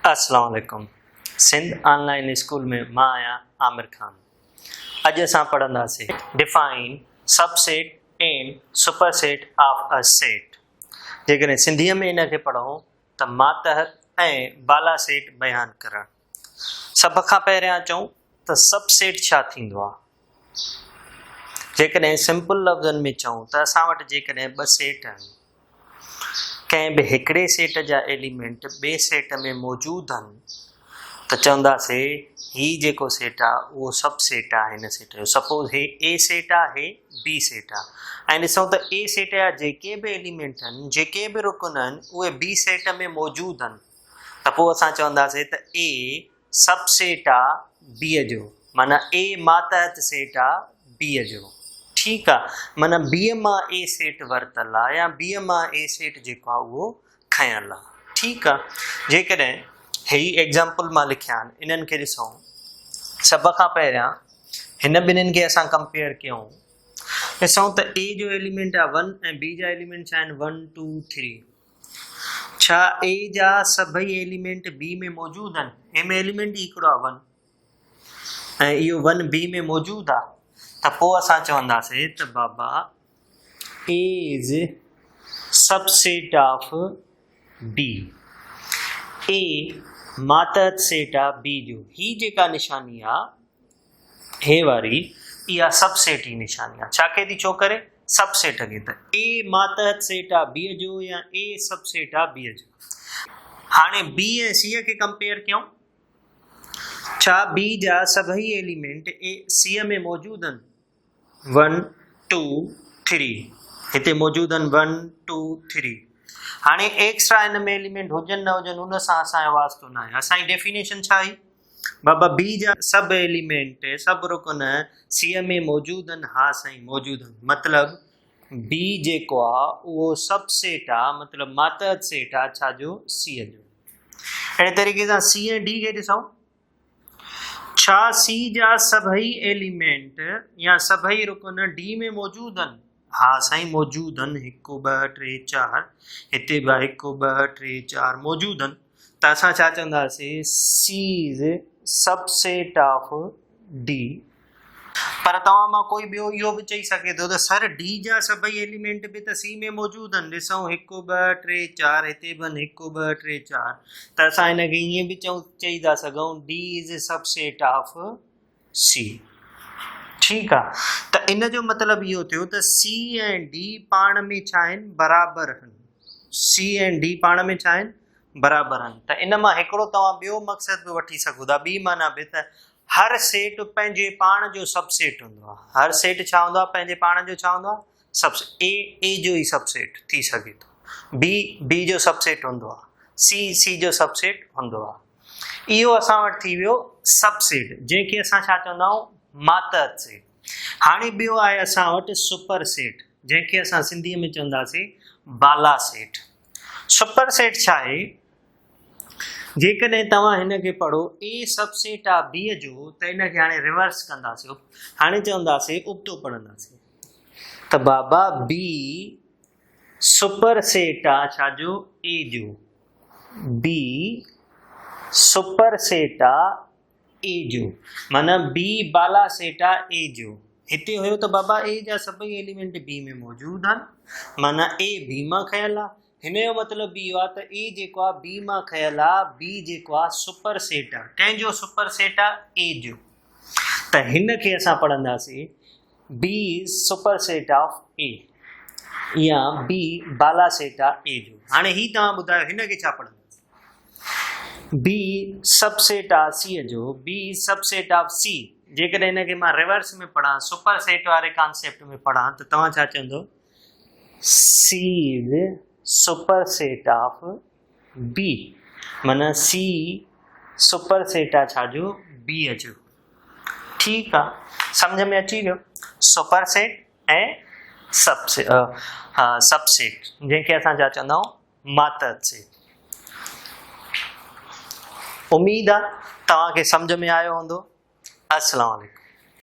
अस्सलाम वालेकुम। Sindh online school में मां आहियां आमिर खान। अॼु असां पढ़ंदासीं define subset and superset of a set. जेकॾहिं सिंधीअ में इन खे पढ़ूं त मातहत ऐं बाला सेट बयानु करणु। सभ खां पहिरियां चऊं त सबसेट छा थींदो आहे। जेकॾहिं सिंपल लफ़्ज़नि में चऊं त असां वटि जेकॾहिं ॿ सेट आहिनि, कंहिं बि हिकिड़े सेट जा एलिमेंट ॿिए सेट में मौजूदु आहिनि त चवंदासीं हीउ जेको सेट आहे उहो सब सेट आहे हिन सेट जो। सपोज़ हे ए सेट आहे, हे बी सेट आहे, ऐं ॾिसूं त ए सेट जा जेके बि एलिमेंट आहिनि, जेके बि रुकन आहिनि, उहे बी सेट में मौजूदु आहिनि, त पोइ असां चवंदासीं त ए सब सेट आहे बीअ जो, माना ए मातहत सेट आहे बीअ जो। ठीकु आहे, माना बीअ मां ए सेट वरितल आहे या बीअ मां ए सेट जेको आहे उहो खयल आहे। ठीकु आहे, जेकॾहिं हे एग्ज़ाम्पल मां लिखिया आहिनि, इन्हनि खे ॾिसूं। सभ खां पहिरियां हिन ॿिन्हिनि खे असां कंपेयर कयूं, ॾिसूं त ए जो एलिमेंट आहे 1 ऐं बी जा एलिमेंट छा आहिनि 1 2 3। छा ए जा सभई एलिमेंट बी में मौजूदु आहिनि? ए में एलिमेंट हिकिड़ो आहे 1 ऐं इहो 1 बी में मौजूदु आहे, त पोइ असां चवंदासीं त बाबा A is subset of B. A मातहत सेट आहे बी जो। ही जेका निशानी आहे हे वारी, इहा सबसेट जी निशानी आहे। छा के थी छो करे? सबसेट खे। त ए मातहत सेट आहे बी जो या ए सबसेट आहे बी जो। हाणे बी ऐं सी खे कंपेयर कयूं। छा बी जा सभई एलिमेंट ए सी में मौजूदु आहिनि? 1 2 3 हिते मौजूदु आहिनि 1 2 3। हाणे एक्स्ट्रा हिन में एलिमेंट हुजनि न हुजनि उन सां असांजो वास्तो न आहे। असांजी डेफिनेशन छा आहे? बाबा बी जा सभु एलिमेंट सभु रुकन सी में मौजूदु आहिनि। हा साईं मौजूदु आहिनि, मतिलबु बी जेको आहे उहो सब सेट आहे, मतिलबु मातहत सेट आहे छाजो? सी जो। अहिड़े तरीक़े सां सी ऐं डी खे ॾिसूं। छा सी जा सभई एलिमेंट या सभई रुकन डी में मौजूदु आहिनि? हा साईं मौजूदु आहिनि। 1 2 3 4 हिते बि 1 2 3 4 मौजूदु आहिनि। त असां छा चवंदासीं? C is subset of D. पर तव्हां मां कोई ॿियो इहो बि चई सघे थो त सर डी जा सभई एलिमेंट बि त सी में मौजूदु आहिनि। ॾिसूं 1 2 3 4 हिते बि 1 2 3 4। त असां हिनखे ईअं बि चई था सघूं D is subset of C. ठीकु आहे, त इन जो मतिलबु इहो थियो त सी ऐं डी पाण में छा आहिनि? बराबरि आहिनि। सी ऐं डी पाण में छा आहिनि? बराबरि आहिनि। त इन मां हिकिड़ो तव्हां ॿियो मक़सदु बि वठी सघो था, ॿी माना बि, त हर सेट पंहिंजे पाण जो सबसेट हूंदो आहे। हर सेट छा हूंदो आहे? पंहिंजे पाण जो छा हूंदो आहे? सबसेट। ए जो ई सबसेट थी सघे थो, बी जो सबसेट हूंदो आहे, सी जो सबसेट हूंदो आहे। इहो असां वटि थी वियो सबसेट, जंहिंखे असां छा चवंदा आहियूं? मातहत सेट। हाणे ॿियो आहे असां वटि सुपर सेट, जंहिंखे असां सिंधीअ में चवंदासीं बाला सेट। सुपर सेट छा आहे? जेकॾहिं तव्हां हिनखे पढ़ो ए सबसेट आहे बी जो, त हिनखे हाणे रिवर्स कंदासीं। हाणे चवंदासीं उबतो पढ़ंदासीं त बाबा बी सुपर सेट आहे छाजो? ए जो। बी सुपर सेट आहे ए जो, माना बी बाला सेट आहे ए जो। हिते हुयो त बाबा ए जा सभई एलिमेंट बी में मौजूदु आहिनि, माना ए बी मां खयल आहे। हिन जो मतिलबु इहो आहे त ए जेको आहे बी मां खयल आहे, बी जेको आहे सुपर सेट आहे। कंहिंजो सुपर सेट आहे? ए जो। त हिन खे असां पढ़ंदासीं बी सुपर सेट ऑफ ए या बी बाला सेट आहे ए जो। हाणे ही तव्हां ॿुधायो हिन खे छा पढ़ंदा? बी सबसेट आहे सी जो, बी सबसेट ऑफ सी। जेकॾहिं हिनखे मां रिवर्स में पढ़ां, सुपर सेट वारे कॉन्सेप्ट में पढ़ां, त तव्हां छा चवंदो? C is superset of B, माना सी सुपर सेट आहे छाजो? बी जो। ठीकु आहे, सम्झ में अची वियो? सुपर सेट ऐं सबसेट, जंहिंखे असां छा चवंदा आहियूं? मातहत सेट। उम्मीद आहे तव्हांखे सम्झ में आयो हूंदो। अस्सलाम वालेकुम।